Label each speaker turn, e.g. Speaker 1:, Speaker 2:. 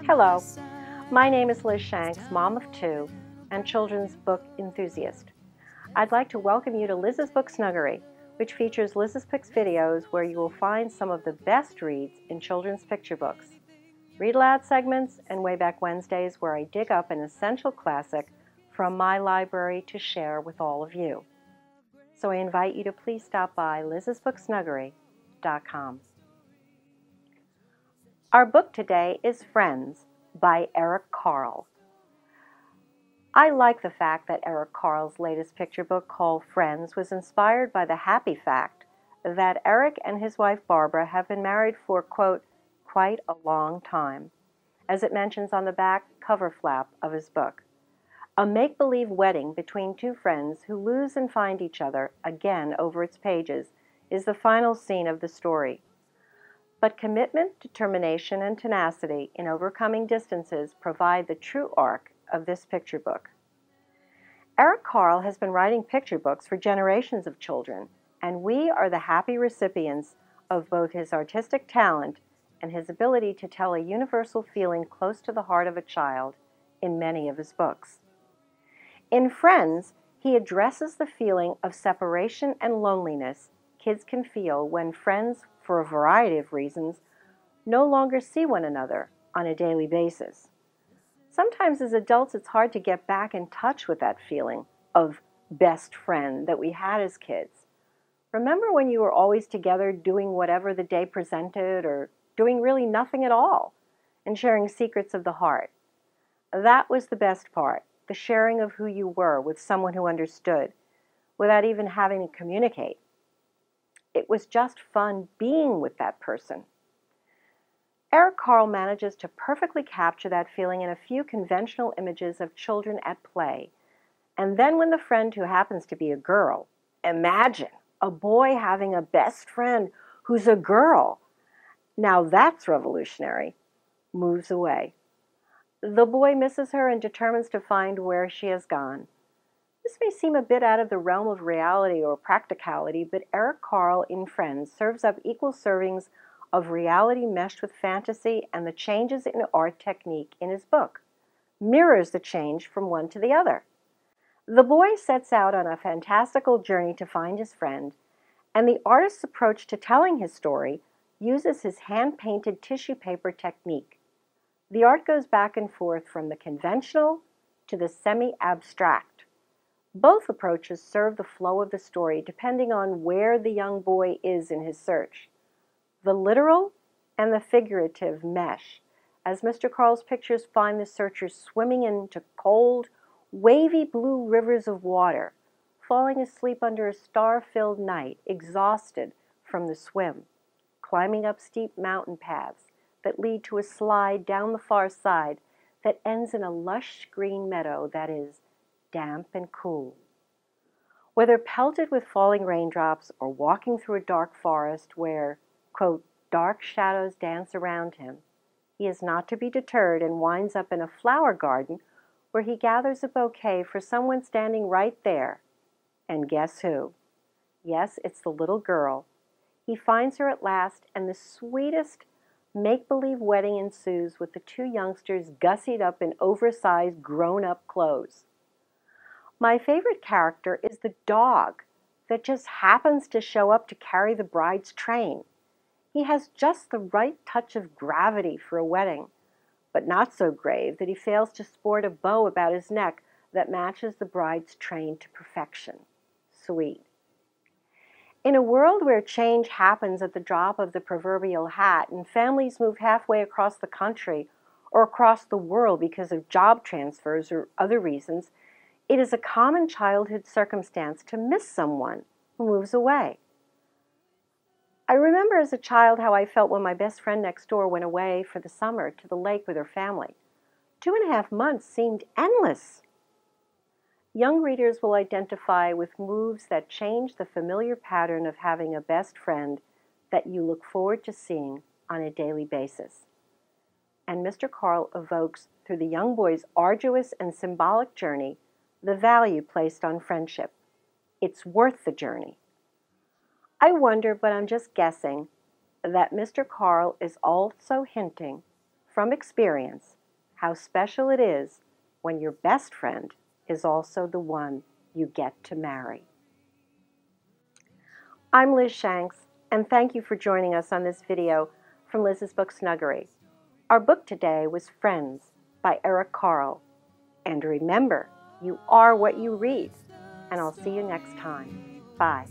Speaker 1: Hello, my name is Liz Shanks, mom of two, and children's book enthusiast. I'd like to welcome you to Liz's Book Snuggery, which features Liz's Picks videos where you will find some of the best reads in children's picture books, read aloud segments, and Wayback Wednesdays where I dig up an essential classic from my library to share with all of you. So I invite you to please stop by lizsbooksnuggery.com. Our book today is Friends by Eric Carle. I like the fact that Eric Carle's latest picture book called Friends was inspired by the happy fact that Eric and his wife Barbara have been married for, quote, quite a long time, as it mentions on the back cover flap of his book. A make-believe wedding between two friends who lose and find each other again over its pages is the final scene of the story. But commitment, determination, and tenacity in overcoming distances provide the true arc of this picture book. Eric Carle has been writing picture books for generations of children, and we are the happy recipients of both his artistic talent and his ability to tell a universal feeling close to the heart of a child in many of his books. In Friends, he addresses the feeling of separation and loneliness kids can feel when friends, for a variety of reasons, no longer see one another on a daily basis. Sometimes as adults it's hard to get back in touch with that feeling of best friend that we had as kids. Remember when you were always together doing whatever the day presented or doing really nothing at all and sharing secrets of the heart? That was the best part, the sharing of who you were with someone who understood without even having to communicate. It was just fun being with that person. Eric Carle manages to perfectly capture that feeling in a few conventional images of children at play. And then when the friend who happens to be a girl, imagine a boy having a best friend who's a girl, now that's revolutionary, moves away. The boy misses her and determines to find where she has gone. This may seem a bit out of the realm of reality or practicality, but Eric Carle in Friends serves up equal servings of reality meshed with fantasy, and the changes in art technique in his book mirrors the change from one to the other. The boy sets out on a fantastical journey to find his friend, and the artist's approach to telling his story uses his hand-painted tissue paper technique. The art goes back and forth from the conventional to the semi-abstract. Both approaches serve the flow of the story depending on where the young boy is in his search. The literal and the figurative mesh, as Mr. Carle's pictures find the searcher swimming into cold, wavy blue rivers of water, falling asleep under a star-filled night, exhausted from the swim, climbing up steep mountain paths that lead to a slide down the far side that ends in a lush green meadow that is damp and cool. Whether pelted with falling raindrops or walking through a dark forest where, quote, dark shadows dance around him, he is not to be deterred and winds up in a flower garden where he gathers a bouquet for someone standing right there. And guess who? Yes, it's the little girl. He finds her at last, and the sweetest make-believe wedding ensues with the two youngsters gussied up in oversized grown-up clothes. My favorite character is the dog that just happens to show up to carry the bride's train. He has just the right touch of gravity for a wedding, but not so grave that he fails to sport a bow about his neck that matches the bride's train to perfection. Sweet. In a world where change happens at the drop of the proverbial hat and families move halfway across the country or across the world because of job transfers or other reasons, it is a common childhood circumstance to miss someone who moves away. I remember as a child how I felt when my best friend next door went away for the summer to the lake with her family. 2.5 months seemed endless. Young readers will identify with moves that change the familiar pattern of having a best friend that you look forward to seeing on a daily basis. And Mr. Carle evokes, through the young boy's arduous and symbolic journey, the value placed on friendship. It's worth the journey. I wonder, but I'm just guessing, that Mr. Carle is also hinting, from experience, how special it is when your best friend is also the one you get to marry. I'm Liz Shanks, and thank you for joining us on this video from Liz's book Snuggery. Our book today was Friends by Eric Carle. And remember, you are what you read. And I'll see you next time. Bye.